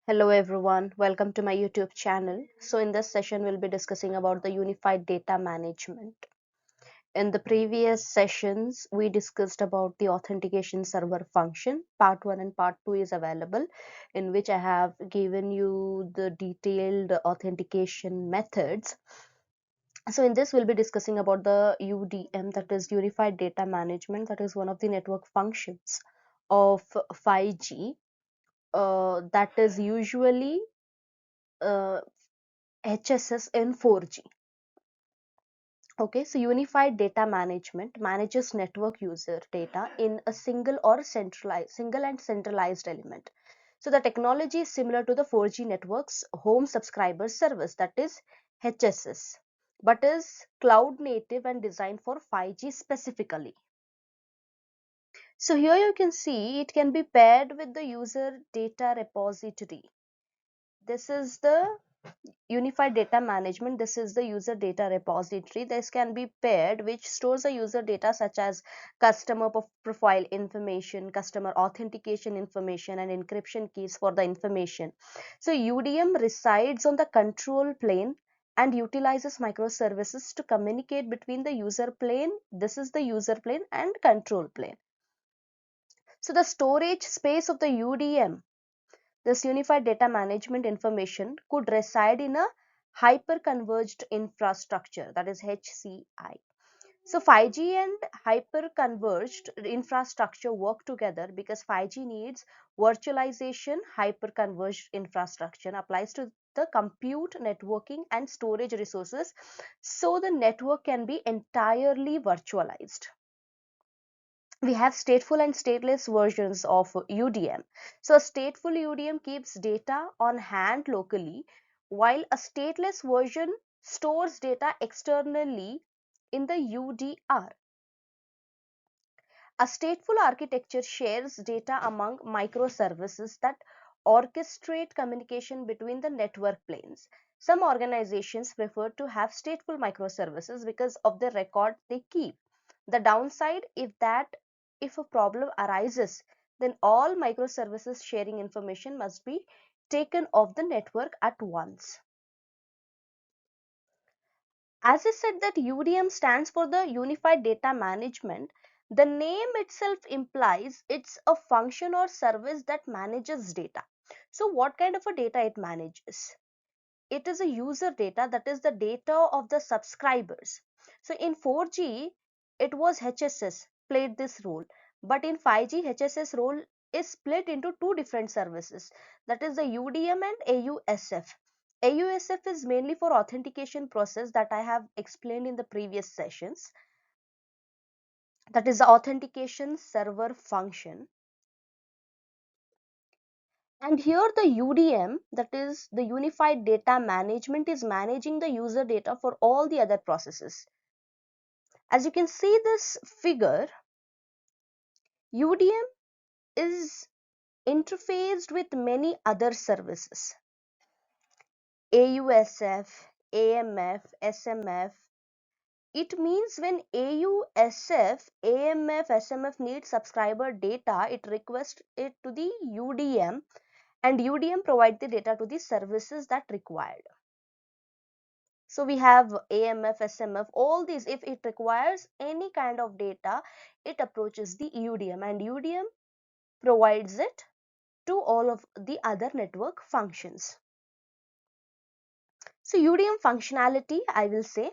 Hello everyone, welcome to my YouTube channel. So in this session we'll be discussing about the unified data management. In the previous sessions we discussed about the authentication server function. Part 1 and part 2 is available, in which I have given you the detailed authentication methods. So in this we'll be discussing about the UDM, that is unified data management, that is one of the network functions of 5G. That is usually HSS in 4G. Okay, so unified data management manages network user data in a single and centralized element. So the technology is similar to the 4G network's home subscriber service, that is HSS, but is cloud native and designed for 5G specifically. So here you can see it can be paired with the user data repository. This is the unified data management. This is the user data repository. This can be paired, which stores the user data such as customer profile information, customer authentication information, and encryption keys for the information. So UDM resides on the control plane and utilizes microservices to communicate between the user plane, this is the user plane, and control plane. So the storage space of the UDM, this unified data management information, could reside in a hyper-converged infrastructure, that is HCI. So 5G and hyper-converged infrastructure work together because 5G needs virtualization. Hyper-converged infrastructure applies to the compute, networking, and storage resources, so the network can be entirely virtualized. We have stateful and stateless versions of UDM. So a stateful UDM keeps data on hand locally, while a stateless version stores data externally in the UDR. A stateful architecture shares data among microservices that orchestrate communication between the network planes. Some organizations prefer to have stateful microservices because of the record they keep. The downside is that if a problem arises, then all microservices sharing information must be taken off the network at once. As I said that UDM stands for the Unified Data Management, the name itself implies it's a function or service that manages data. So what kind of a data it manages? It is a user data, that is the data of the subscribers. So in 4G, it was HSS played this role, but in 5G, HSS role is split into two different services, that is the UDM and AUSF. AUSF is mainly for authentication process that I have explained in the previous sessions, that is the authentication server function. And here the UDM, that is the unified data management, is managing the user data for all the other processes. As you can see this figure, UDM is interfaced with many other services. AUSF, AMF, SMF. It means when AUSF, AMF, SMF needs subscriber data, it requests it to the UDM, and UDM provides the data to the services that required. So we have AMF, SMF, all these. If it requires any kind of data, it approaches the UDM, and UDM provides it to all of the other network functions. So UDM functionality, I will say.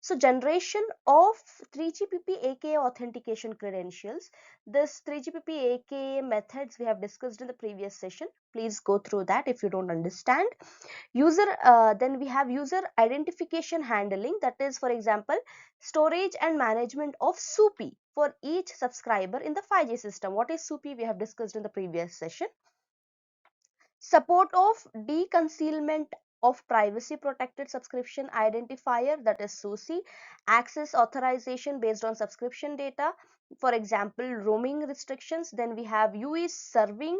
So generation of 3GPP aka authentication credentials. This 3GPP aka methods we have discussed in the previous session. Please go through that if you don't understand. Then we have user identification handling, that is, for example, storage and management of SUPI for each subscriber in the 5G system. What is SUPI? We have discussed in the previous session. Support of de-concealment of privacy protected subscription identifier, that is SUCI. Access authorization based on subscription data, for example roaming restrictions. Then we have UE serving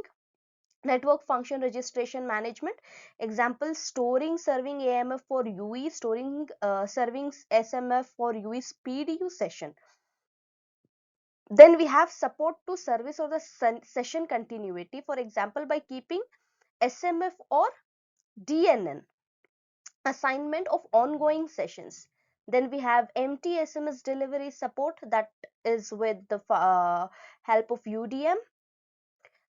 network function registration management, example storing serving AMF for UE, serving SMF for UE speed use session. Then we have support to service or the session continuity, for example by keeping SMF or DNN, assignment of ongoing sessions. Then we have MT-SMS delivery support, that is with the help of UDM.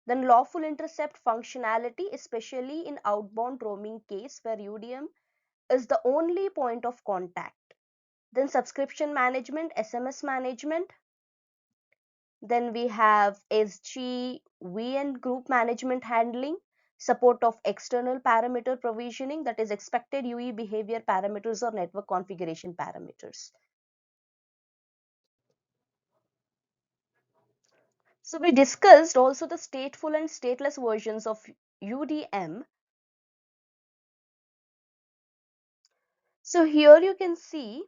Then lawful intercept functionality, especially in outbound roaming case where UDM is the only point of contact. Then subscription management, SMS management. Then we have SGVN group management handling, support of external parameter provisioning, that is expected UE behavior parameters or network configuration parameters. So we discussed also the stateful and stateless versions of UDM. So here you can see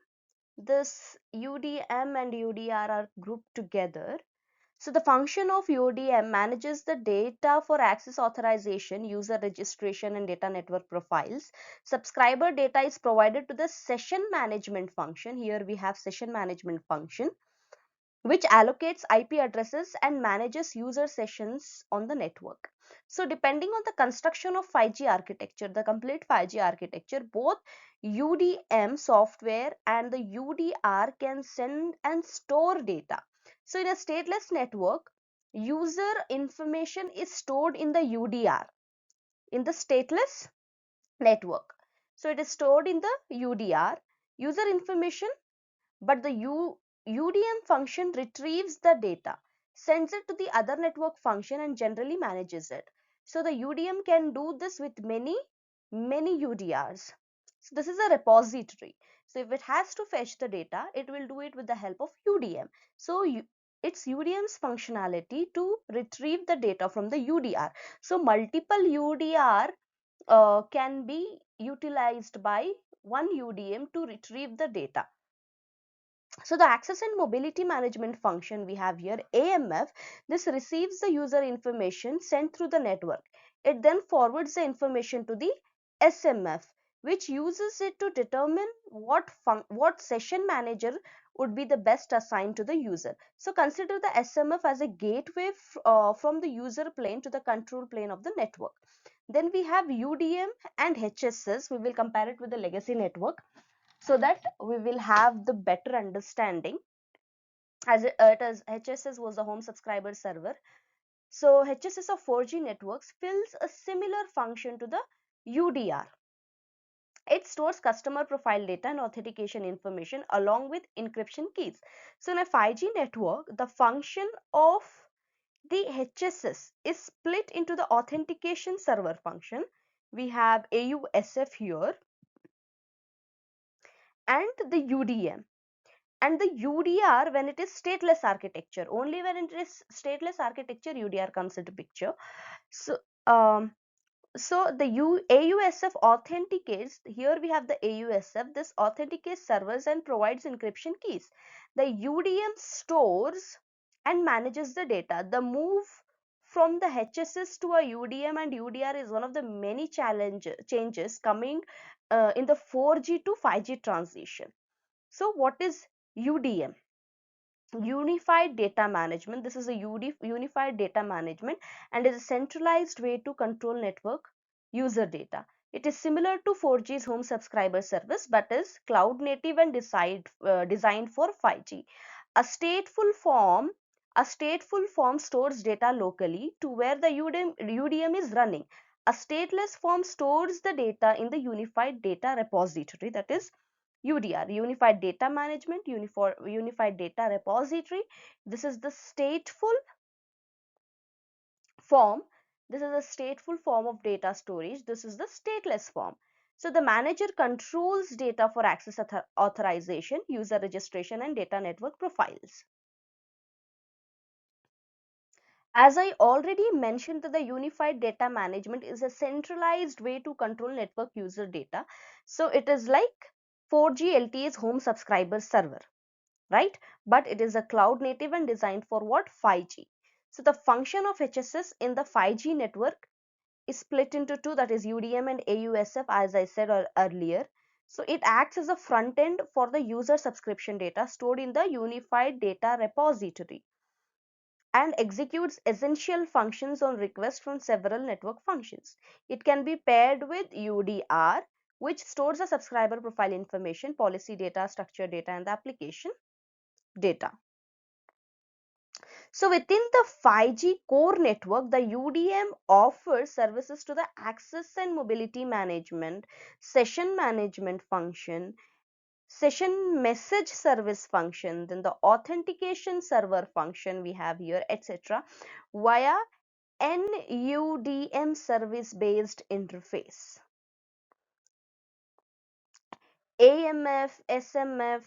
this UDM and UDR are grouped together. So the function of UDM manages the data for access authorization, user registration and data network profiles. Subscriber data is provided to the session management function. Here we have session management function, which allocates IP addresses and manages user sessions on the network. So depending on the construction of 5G architecture, the complete 5G architecture, both UDM software and the UDR can send and store data. So in a stateless network, user information is stored in the UDR, in the stateless network. So it is stored in the UDR, user information, but the UDM function retrieves the data, sends it to the other network function and generally manages it. So the UDM can do this with many UDRs. So this is a repository. So if it has to fetch the data, it will do it with the help of UDM. So it's UDM's functionality to retrieve the data from the UDR. So multiple UDR can be utilized by one UDM to retrieve the data. So the access and mobility management function we have here, AMF, this receives the user information sent through the network. It then forwards the information to the SMF, which uses it to determine what session manager would be the best assigned to the user. So consider the SMF as a gateway from the user plane to the control plane of the network. Then we have UDM and HSS. We will compare it with the legacy network, so that we will have the better understanding. As HSS was the home subscriber server, so HSS of 4G networks fills a similar function to the UDR. It stores customer profile data and authentication information along with encryption keys. So in a 5G network, the function of the HSS is split into the authentication server function. We have AUSF here and the UDM. And the UDR when it is stateless architecture. Only when it is stateless architecture, UDR comes into picture. So, so the AUSF authenticates. Here we have the AUSF. This authenticates servers and provides encryption keys. The UDM stores and manages the data. The move from the HSS to a UDM and UDR is one of the many changes coming in the 4G to 5G transition. So what is UDM? Unified data management. This is a unified data management and is a centralized way to control network user data. It is similar to 4G's home subscriber service but is cloud native and designed for 5G. A stateful form stores data locally to where the UDM is running. A stateless form stores the data in the unified data repository, that is UDR, Unified Data Management, Unified Data Repository. This is the stateful form. This is a stateful form of data storage. This is the stateless form. So the manager controls data for access authorization, user registration and data network profiles. As I already mentioned that the unified data management is a centralized way to control network user data. So it is like 4G LTE's home subscriber server, right? But it is a cloud native and designed for what? 5G. So the function of HSS in the 5G network is split into two, that is UDM and AUSF, as I said earlier. So it acts as a front end for the user subscription data stored in the unified data repository. and executes essential functions on request from several network functions. It can be paired with UDR, which stores the subscriber profile information, policy data, structure data, and the application data. So within the 5G core network, the UDM offers services to the access and mobility management, session management function, session message service function, then the authentication server function we have here, etc. via NUDM service based interface. AMF, SMF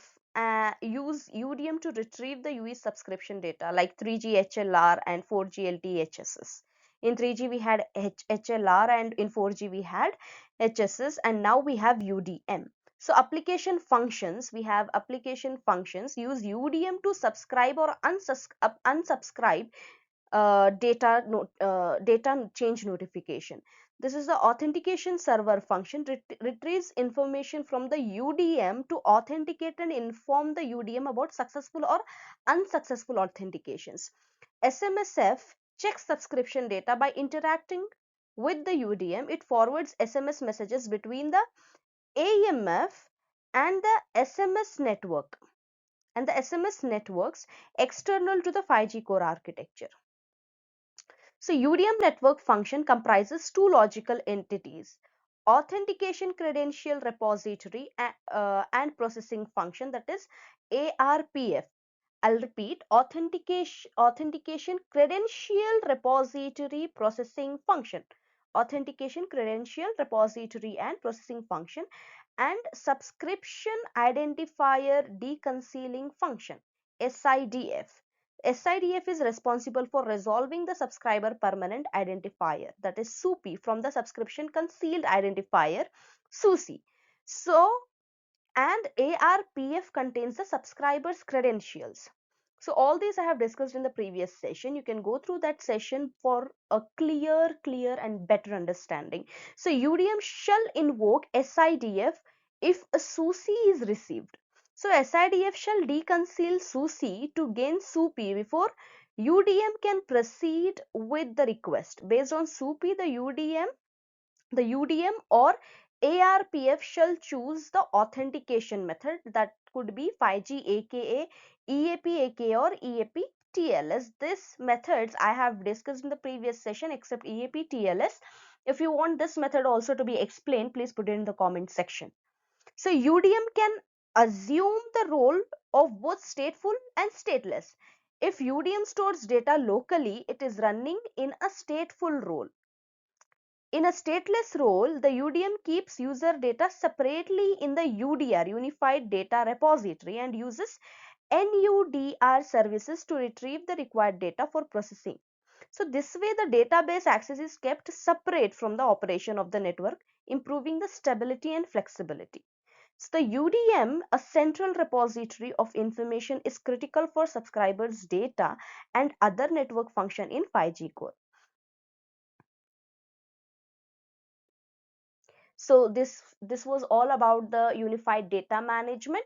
use UDM to retrieve the UE subscription data like 3G HLR and 4G LTE-HSS. In 3G we had HLR and in 4G we had HSS, and now we have UDM. So application functions, we have application functions use UDM to subscribe or unsubscribe data change notification. This is the authentication server function, retrieves information from the UDM to authenticate and inform the UDM about successful or unsuccessful authentications. SMSF checks subscription data by interacting with the UDM. It forwards SMS messages between the AMF and the SMS network and the SMS networks external to the 5G core architecture. So UDM network function comprises two logical entities: authentication credential repository and processing function, that is ARPF. I'll repeat: authentication credential repository processing function, authentication credential repository and processing function, and subscription identifier de-concealing function, SIDF. SIDF is responsible for resolving the subscriber permanent identifier, that is SUPI, from the subscription concealed identifier, SUCI. So, and ARPF contains the subscriber's credentials. So all these I have discussed in the previous session. You can go through that session for a clear and better understanding. So UDM shall invoke SIDF if a SUCI is received. So SIDF shall deconceal SUCI to gain SUPI before UDM can proceed with the request. Based on SUPI, the UDM or ARPF shall choose the authentication method, that could be 5G aka EAP aka or EAP TLS. This methods I have discussed in the previous session except EAP TLS. If you want this method also to be explained, please put it in the comment section. So UDM can assume the role of both stateful and stateless. If UDM stores data locally, it is running in a stateful role. In a stateless role, the UDM keeps user data separately in the UDR, Unified Data Repository, and uses NUDR services to retrieve the required data for processing. So this way the database access is kept separate from the operation of the network, improving the stability and flexibility. So the UDM, a central repository of information, is critical for subscribers' data and other network function in 5G core. So this was all about the unified data management.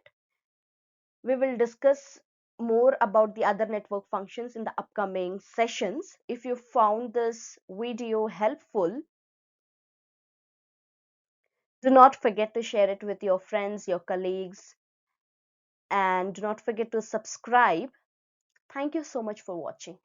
We will discuss more about the other network functions in the upcoming sessions. If you found this video helpful, do not forget to share it with your friends, your colleagues, and do not forget to subscribe. Thank you so much for watching.